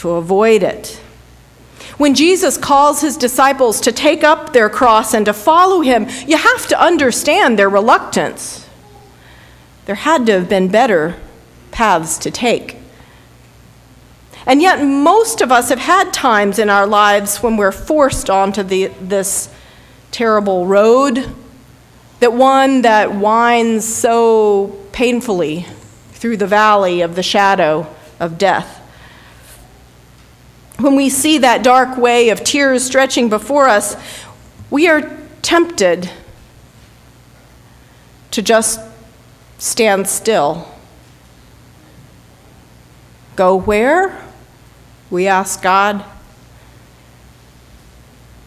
to avoid it. When Jesus calls his disciples to take up their cross and to follow him, you have to understand their reluctance. There had to have been better paths to take. And yet most of us have had times in our lives when we're forced onto this terrible road, that one that winds so painfully through the valley of the shadow of death. When we see that dark way of tears stretching before us, we are tempted to just stand still. Go where? We ask God.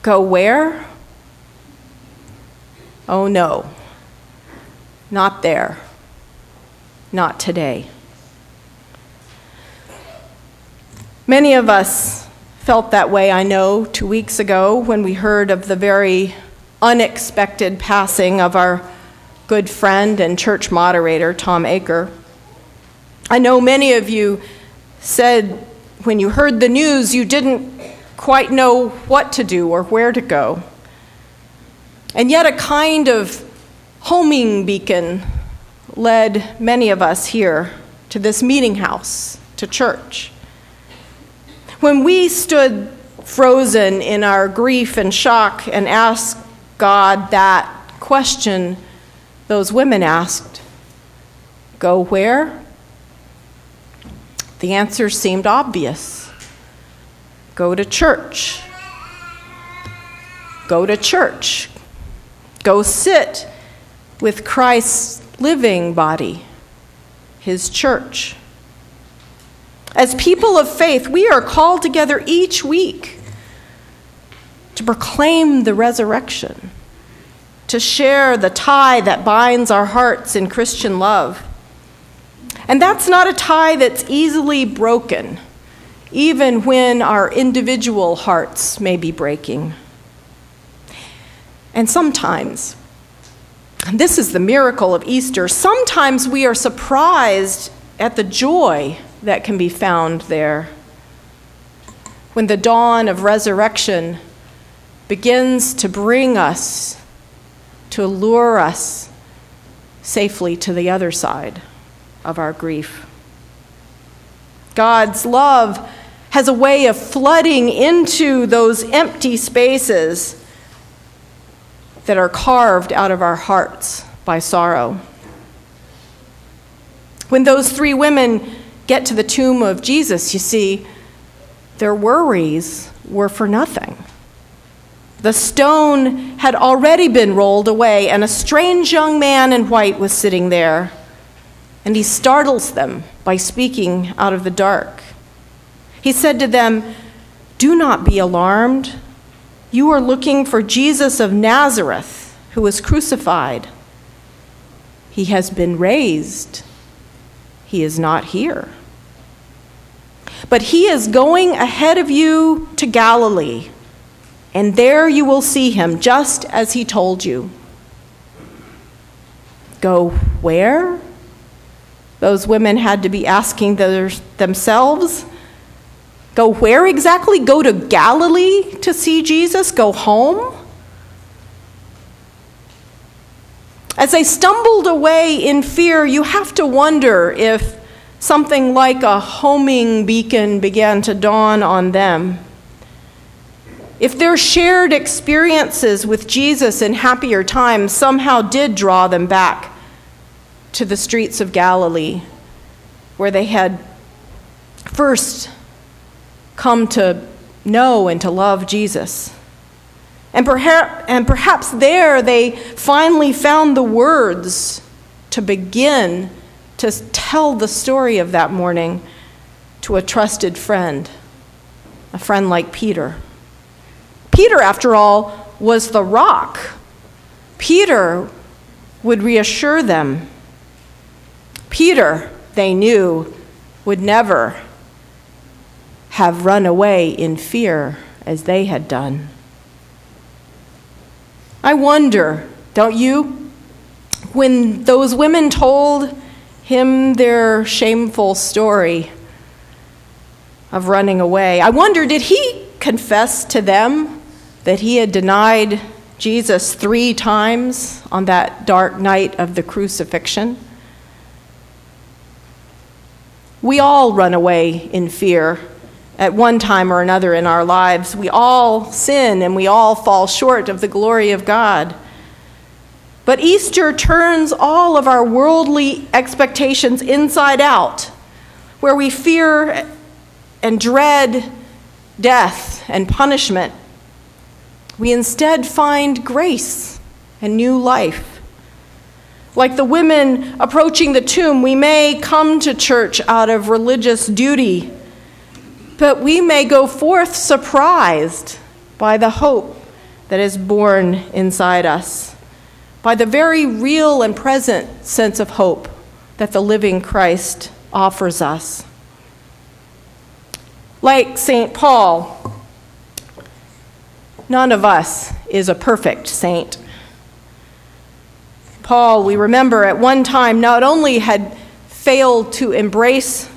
Go where? Oh no, not there, not today. Many of us felt that way, I know, 2 weeks ago when we heard of the very unexpected passing of our good friend and church moderator, Tom Aker. I know many of you said when you heard the news you didn't quite know what to do or where to go. And yet a kind of homing beacon led many of us here to this meeting house, to church. When we stood frozen in our grief and shock and asked God that question those women asked, go where? The answer seemed obvious. Go to church. Go to church. Go sit with Christ's living body, his church. As people of faith, we are called together each week to proclaim the resurrection, to share the tie that binds our hearts in Christian love. And that's not a tie that's easily broken, even when our individual hearts may be breaking. And sometimes, and this is the miracle of Easter, sometimes we are surprised at the joy that can be found there. When the dawn of resurrection begins to bring us, to lure us safely to the other side of our grief. God's love has a way of flooding into those empty spaces that are carved out of our hearts by sorrow. When those three women get to the tomb of Jesus, you see, their worries were for nothing. The stone had already been rolled away, and a strange young man in white was sitting there. And he startles them by speaking out of the dark. He said to them, "Do not be alarmed. You are looking for Jesus of Nazareth, who was crucified. He has been raised. He is not here. But he is going ahead of you to Galilee, and there you will see him, just as he told you." Go where? Those women had to be asking themselves. Go where exactly? Go to Galilee to see Jesus? Go home? As they stumbled away in fear, you have to wonder if something like a homing beacon began to dawn on them. If their shared experiences with Jesus in happier times somehow did draw them back to the streets of Galilee, where they had first come to know and to love Jesus. And perhaps there they finally found the words to begin to tell the story of that morning to a trusted friend, a friend like Peter. Peter, after all, was the rock. Peter would reassure them. Peter, they knew, would never have run away in fear as they had done. I wonder, don't you, when those women told him their shameful story, of running away. I wonder, did he confess to them that he had denied Jesus 3 times on that dark night of the crucifixion? We all run away in fear at one time or another in our lives. We all sin and we all fall short of the glory of God. But Easter turns all of our worldly expectations inside out, where we fear and dread death and punishment. We instead find grace and new life. Like the women approaching the tomb, we may come to church out of religious duty, but we may go forth surprised by the hope that is born inside us, by the very real and present sense of hope that the living Christ offers us. Like St. Paul, none of us is a perfect saint. Paul, we remember, at one time not only had failed to embrace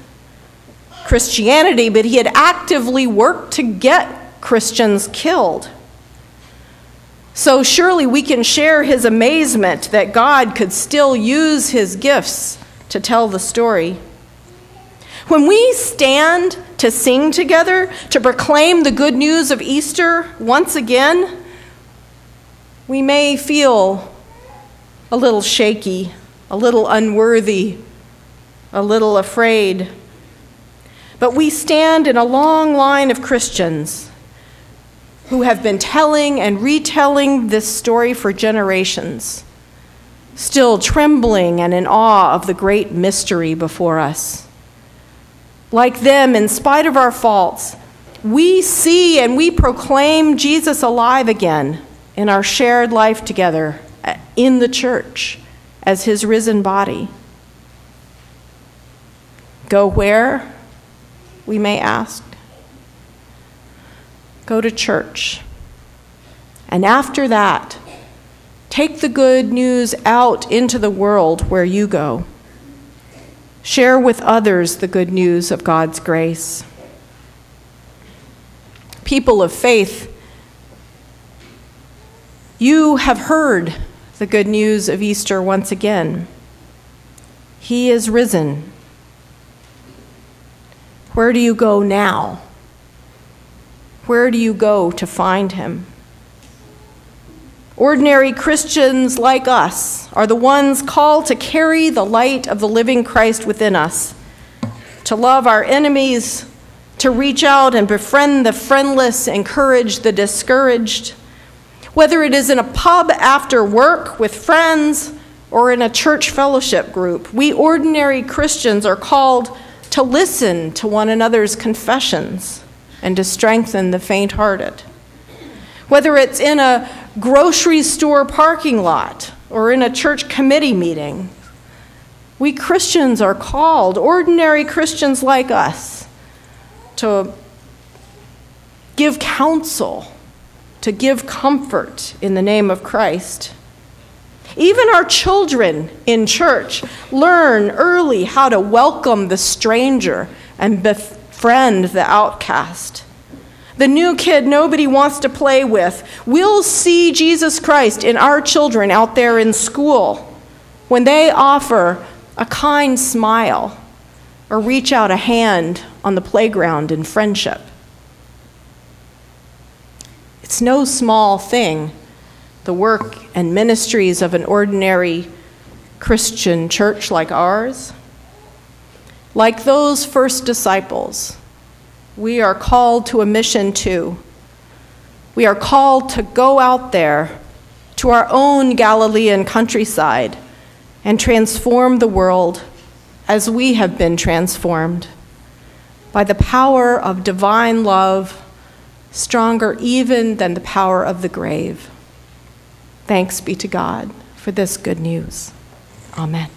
Christianity, but he had actively worked to get Christians killed. So surely we can share his amazement that God could still use his gifts to tell the story. When we stand to sing together, to proclaim the good news of Easter once again, we may feel a little shaky, a little unworthy, a little afraid. But we stand in a long line of Christians who have been telling and retelling this story for generations, still trembling and in awe of the great mystery before us. Like them, in spite of our faults, we see and we proclaim Jesus alive again in our shared life together in the church as his risen body. Go where, we may ask? Go to church. And after that, take the good news out into the world where you go. Share with others the good news of God's grace. People of faith, you have heard the good news of Easter once again. He is risen. Where do you go now? Where do you go to find him? Ordinary Christians like us are the ones called to carry the light of the living Christ within us, to love our enemies, to reach out and befriend the friendless, encourage the discouraged. Whether it is in a pub after work with friends or in a church fellowship group, we ordinary Christians are called to listen to one another's confessions and to strengthen the faint-hearted. Whether it's in a grocery store parking lot or in a church committee meeting, we Christians are called, ordinary Christians like us, to give counsel, to give comfort in the name of Christ. Even our children in church learn early how to welcome the stranger and befriend the outcast. The new kid nobody wants to play with will see Jesus Christ in our children out there in school when they offer a kind smile or reach out a hand on the playground in friendship. It's no small thing, the work and ministries of an ordinary Christian church like ours. Like those first disciples, we are called to a mission too. We are called to go out there to our own Galilean countryside and transform the world as we have been transformed by the power of divine love, stronger even than the power of the grave. Thanks be to God for this good news. Amen.